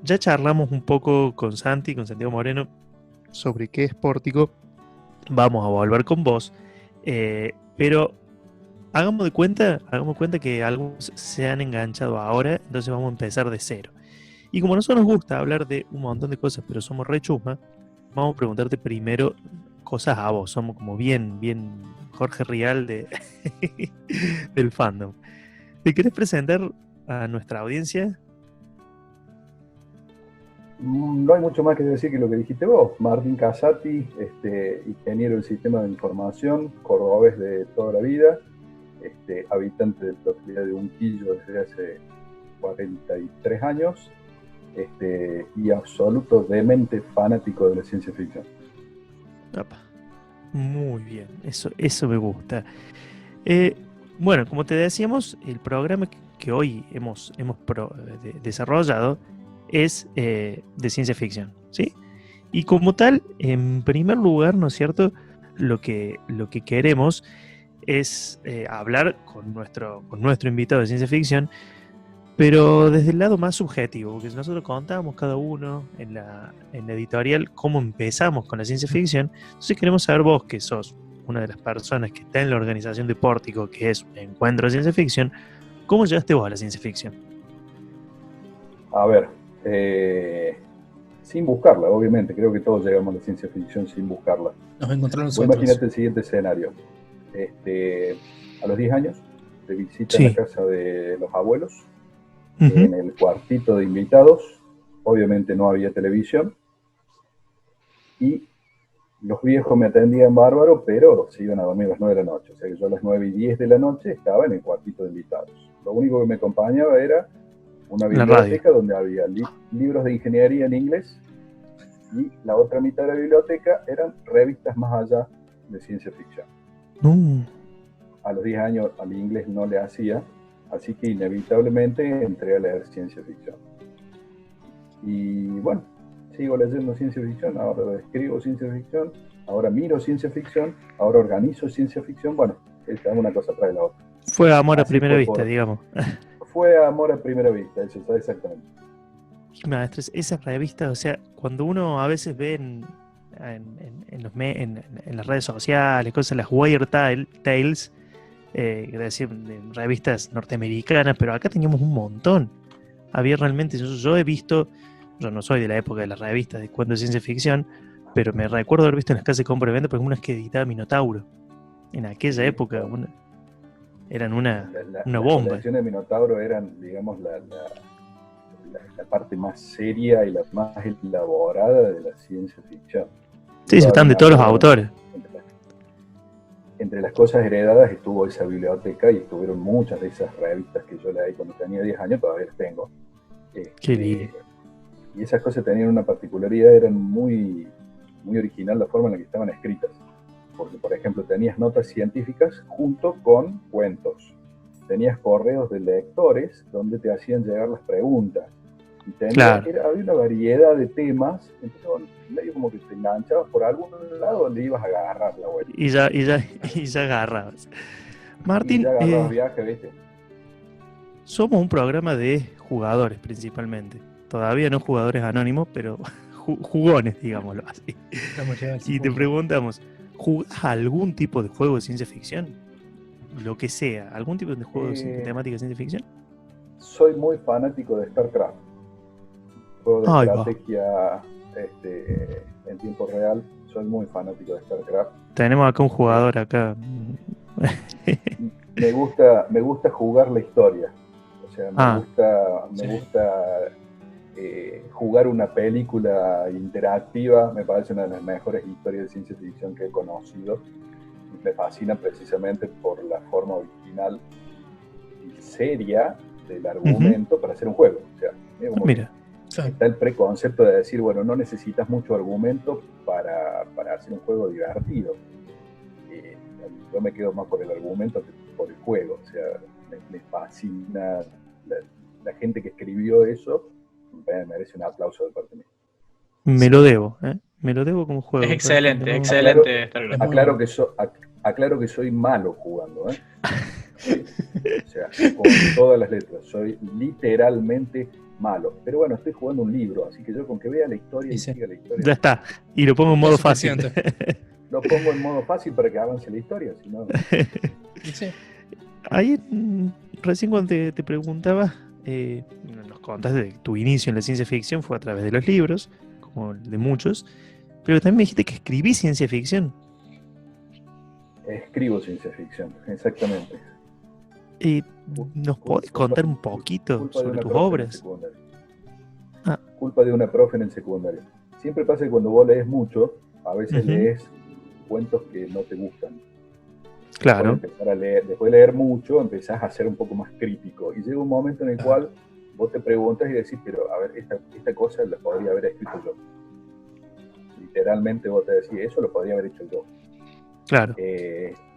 ya charlamos un poco con Santi, con Santiago Moreno, sobre qué es Pórtico. Vamos a volver con vos. Pero hagamos de cuenta que algunos se han enganchado ahora, entonces vamos a empezar de cero. Y como a nosotros nos gusta hablar de un montón de cosas, pero somos re chusma, vamos a preguntarte primero cosas a vos. Somos como bien Jorge Rial del fandom. ¿Te querés presentar a nuestra audiencia? No hay mucho más que decir que lo que dijiste vos. Martín Casati, ingeniero del sistema de información, cordobés de toda la vida, habitante de la localidad de Unquillo desde hace 43 años, y absoluto demente fanático de la ciencia ficción. Opa. Muy bien, eso me gusta. Bueno, como te decíamos, el programa que hoy hemos desarrollado es de ciencia ficción, ¿sí? Y como tal, en primer lugar, ¿no es cierto? Lo que queremos es hablar con nuestro invitado de ciencia ficción, pero desde el lado más subjetivo, porque nosotros contamos cada uno en la editorial cómo empezamos con la ciencia ficción. Entonces queremos saber vos, que sos una de las personas que está en la organización de Pórtico, que es un encuentro de ciencia ficción, ¿cómo llegaste vos a la ciencia ficción? A ver, sin buscarla, obviamente, creo que todos llegamos a la ciencia ficción sin buscarla. Nos encontramos Vos nosotros. imagínate el siguiente escenario. A los 10 años, te visita Sí. en la casa de los abuelos, en el cuartito de invitados, obviamente no había televisión, y los viejos me atendían bárbaro, pero se iban a dormir a las 9 de la noche, o sea que yo a las 9:10 de la noche estaba en el cuartito de invitados. Lo único que me acompañaba era una biblioteca donde había libros de ingeniería en inglés, y la otra mitad de la biblioteca eran revistas más allá de ciencia ficción. A los 10 años al inglés no le hacía, así que inevitablemente entré a leer ciencia ficción. Y bueno, sigo leyendo ciencia ficción, ahora escribo ciencia ficción, ahora miro ciencia ficción, ahora organizo ciencia ficción. Bueno, una cosa trae la otra. Fue amor a primera vista, digamos. Fue amor a primera vista, eso está exactamente. Maestros, esas revistas, o sea, cuando uno a veces ve en las redes sociales, cosas, las Weird Tales, es decir, revistas norteamericanas, pero acá teníamos un montón. Había realmente, yo he visto, yo no soy de la época de las revistas de cuentos de ciencia ficción, pero me recuerdo haber visto en las casas de compra y venta, porque unas que editaba Minotauro. En aquella época eran una bomba. Las colecciones de Minotauro eran, digamos, la parte más seria y la más elaborada de la ciencia ficción. Sí, están de todos los autores. Entre las cosas heredadas estuvo esa biblioteca y estuvieron muchas de esas revistas que yo leí cuando tenía 10 años, todavía las tengo. Qué lindo. Y esas cosas tenían una particularidad, eran muy original la forma en la que estaban escritas. Porque, por ejemplo, tenías notas científicas junto con cuentos. Tenías correos de lectores donde te hacían llegar las preguntas. Y había una variedad de temas, entonces medio como que te enganchabas por algún lado donde ibas a agarrar la vuelta. Y ya agarrabas. Martín, ya agarrabas viaje, ¿viste? Somos un programa de jugadores principalmente. Todavía no jugadores anónimos, pero jugones, digámoslo así. Y te preguntamos, ¿jugás algún tipo de juego de ciencia ficción? Lo que sea, ¿algún tipo de juego de temática de ciencia ficción? Soy muy fanático de StarCraft. Juego de estrategia en tiempo real. Soy muy fanático de StarCraft. Tenemos acá un jugador acá. Me gusta jugar la historia. O sea, me gusta jugar una película interactiva. Me parece una de las mejores historias de ciencia ficción que he conocido. Me fascina precisamente por la forma original y seria del argumento para hacer un juego. O sea, mira, está el preconcepto de decir, bueno, no necesitas mucho argumento para hacer un juego divertido. Yo me quedo más por el argumento que por el juego. O sea, me fascina la gente que escribió eso. Me merece un aplauso de parte mía. Me lo debo como juego. Es excelente. Aclaro que soy malo jugando, O sea, con todas las letras. Soy literalmente malo. Pero bueno, estoy jugando un libro, así que yo con que vea la historia y siga la historia. Ya está. Y lo pongo en modo fácil. Lo pongo en modo fácil para que avance la historia, si no. Sí. Ahí, recién cuando te preguntaba, nos contaste de tu inicio en la ciencia ficción fue a través de los libros, como el de muchos, pero también me dijiste que escribí ciencia ficción. Escribo ciencia ficción, exactamente. ¿Nos podés contar un poquito sobre tus obras? Culpa de una profe en el secundario. Siempre pasa que cuando vos lees mucho, a veces lees cuentos que no te gustan. Claro. Después de leer mucho, empezás a ser un poco más crítico. Y llega un momento en el cual vos te preguntas y decís, pero a ver, esta cosa la podría haber escrito yo. Literalmente vos te decís, eso lo podría haber hecho yo. Claro.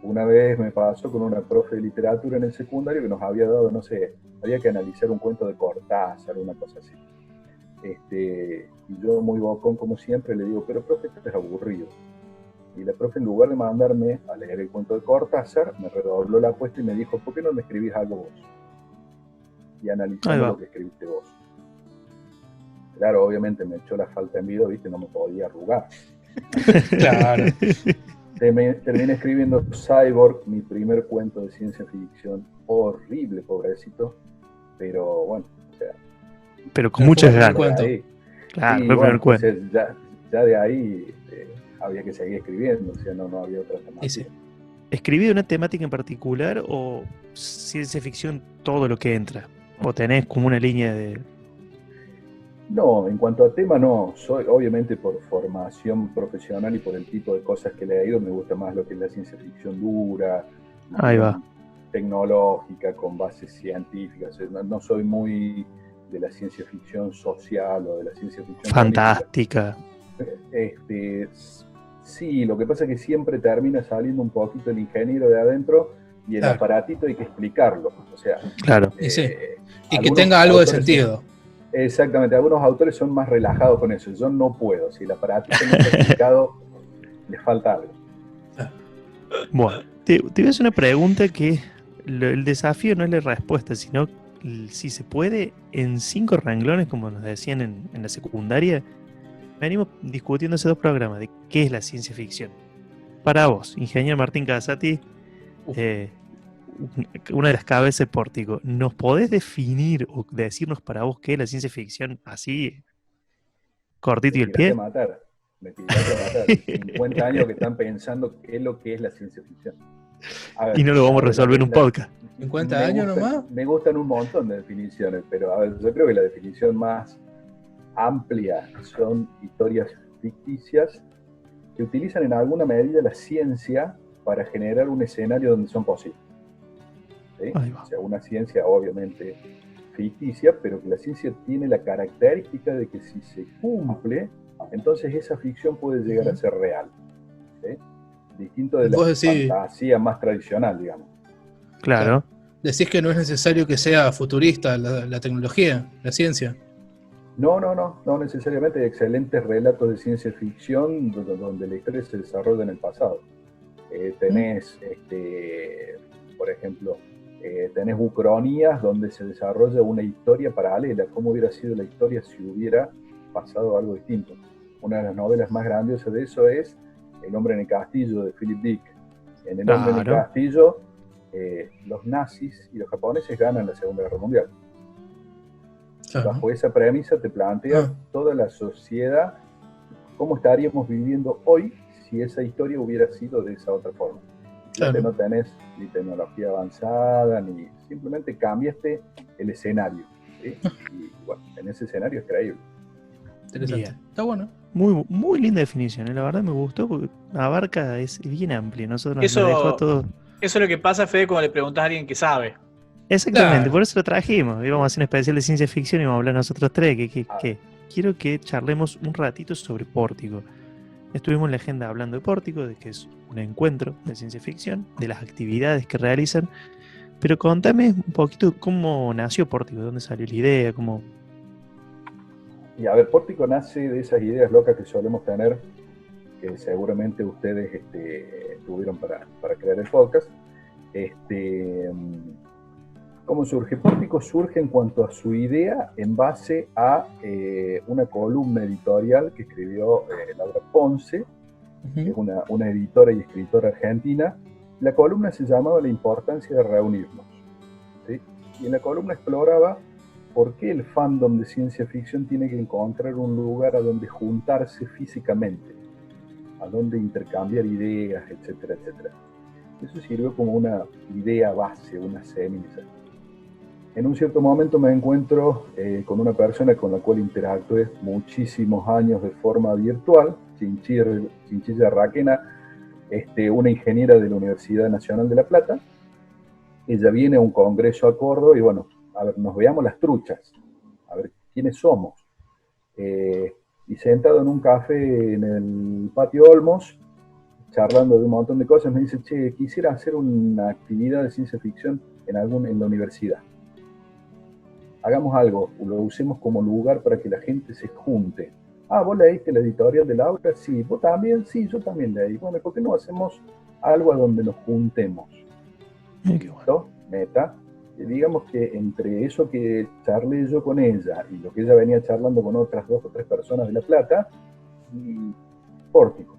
Una vez me pasó con una profe de literatura en el secundario que nos había dado, no sé, había que analizar un cuento de Cortázar, una cosa así. Y yo muy bocón como siempre le digo, pero profe, esto es aburrido. Y la profe, en lugar de mandarme a leer el cuento de Cortázar, me redobló la apuesta y me dijo, ¿por qué no me escribís algo vos? Y analizamos lo que escribiste vos. Claro, obviamente me echó la falta de envidia, ¿viste? No me podía arrugar. Claro. Terminé escribiendo Cyborg, mi primer cuento de ciencia ficción. Horrible, pobrecito. Pero bueno, o sea. Pero con muchas ganas. Claro, fue el primer cuento. Ya de ahí había que seguir escribiendo, o sea, no había otra temática. Sí. ¿Escribí de una temática en particular o ciencia ficción todo lo que entra? ¿O tenés como una línea de...? No, en cuanto a tema no. Soy, obviamente por formación profesional y por el tipo de cosas que le he ido, me gusta más lo que es la ciencia ficción dura, tecnológica, con bases científicas. No soy muy de la ciencia ficción social o de la ciencia ficción fantástica. Sí, lo que pasa es que siempre termina saliendo un poquito el ingeniero de adentro y el aparatito hay que explicarlo. O sea, claro. Y que tenga algo de sentido. Exactamente, algunos autores son más relajados con eso. Yo no puedo. Si el aparatito no está explicado, le falta algo. Bueno, te voy a hacer una pregunta que el desafío no es la respuesta, sino si se puede, en 5 renglones, como nos decían en la secundaria. Venimos discutiendo hace 2 programas de qué es la ciencia ficción. Para vos, ingeniero Martín Casati, una de las cabezas de Pórtico, ¿nos podés definir o decirnos para vos qué es la ciencia ficción así, cortito y el pie? Me tiraste a matar. 50 años que están pensando qué es lo que es la ciencia ficción. Y no lo vamos a resolver en un podcast. 50 años nomás. Me gustan un montón de definiciones, pero a ver, yo creo que la definición más amplia son historias ficticias que utilizan en alguna medida la ciencia para generar un escenario donde son posibles. ¿Sí? O sea, una ciencia obviamente ficticia, pero que la ciencia tiene la característica de que si se cumple, entonces esa ficción puede llegar a ser real. ¿Sí? Distinto de la fantasía más tradicional, digamos. Claro. Decís que no es necesario que sea futurista la tecnología, la ciencia. No necesariamente. Hay excelentes relatos de ciencia ficción donde la historia se desarrolla en el pasado. Tenés, por ejemplo, tenés Ucronías donde se desarrolla una historia paralela, cómo hubiera sido la historia si hubiera pasado algo distinto. Una de las novelas más grandiosas de eso es El hombre en el castillo, de Philip Dick. En El hombre en el castillo, los nazis y los japoneses ganan la Segunda Guerra Mundial. Bajo esa premisa te plantea toda la sociedad, cómo estaríamos viviendo hoy si esa historia hubiera sido de esa otra forma. No tenés ni tecnología avanzada, ni simplemente cambiaste el escenario. ¿Sí? Y bueno, en ese escenario es creíble. Interesante. Bien. Está bueno. Muy, muy linda definición, la verdad me gustó porque abarca, es bien amplia. Nosotros nos dejó todo. Eso es lo que pasa, Fede, cuando le preguntas a alguien que sabe. Exactamente, por eso lo trajimos. Íbamos a hacer un especial de ciencia ficción y vamos a hablar nosotros tres. Quiero que charlemos un ratito sobre Pórtico. Estuvimos en la agenda hablando de Pórtico, de que es un encuentro de ciencia ficción, de las actividades que realizan. Pero contame un poquito cómo nació Pórtico, de dónde salió la idea, cómo... Y a ver, Pórtico nace de esas ideas locas que solemos tener, que seguramente ustedes tuvieron para crear el podcast. ¿Cómo surge? Pórtico surge en cuanto a su idea en base a una columna editorial que escribió Laura Ponce, que es una editora y escritora argentina. La columna se llamaba La importancia de reunirnos, ¿sí? Y en la columna exploraba por qué el fandom de ciencia ficción tiene que encontrar un lugar a donde juntarse físicamente, a donde intercambiar ideas, etcétera, etcétera. Eso sirvió como una idea base, una semilla. En un cierto momento me encuentro con una persona con la cual interactué muchísimos años de forma virtual, Chinchilla Raquena, una ingeniera de la Universidad Nacional de La Plata. Ella viene a un congreso a Córdoba y bueno, a ver, nos veamos las truchas, a ver quiénes somos. Y sentado en un café en el patio Olmos, charlando de un montón de cosas, me dice, che, quisiera hacer una actividad de ciencia ficción en la universidad. Hagamos algo, lo usemos como lugar para que la gente se junte. Ah, ¿vos leíste la editorial de Laura? Sí. ¿Vos también? Sí, yo también leí. Bueno, ¿por qué no hacemos algo a donde nos juntemos? Qué bueno. Meta. Digamos que entre eso que charlé yo con ella y lo que ella venía charlando con otras 2 o 3 personas de La Plata, y Pórtico.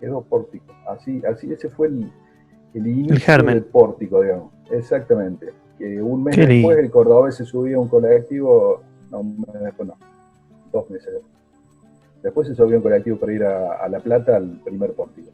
Quedó Pórtico. Así ese fue el inicio del Pórtico, digamos. Exactamente. Que un mes después el cordobés se subía a un colectivo, no, un mes después no, 2 meses después. Después se subió a un colectivo para ir a La Plata al primer Pórtico.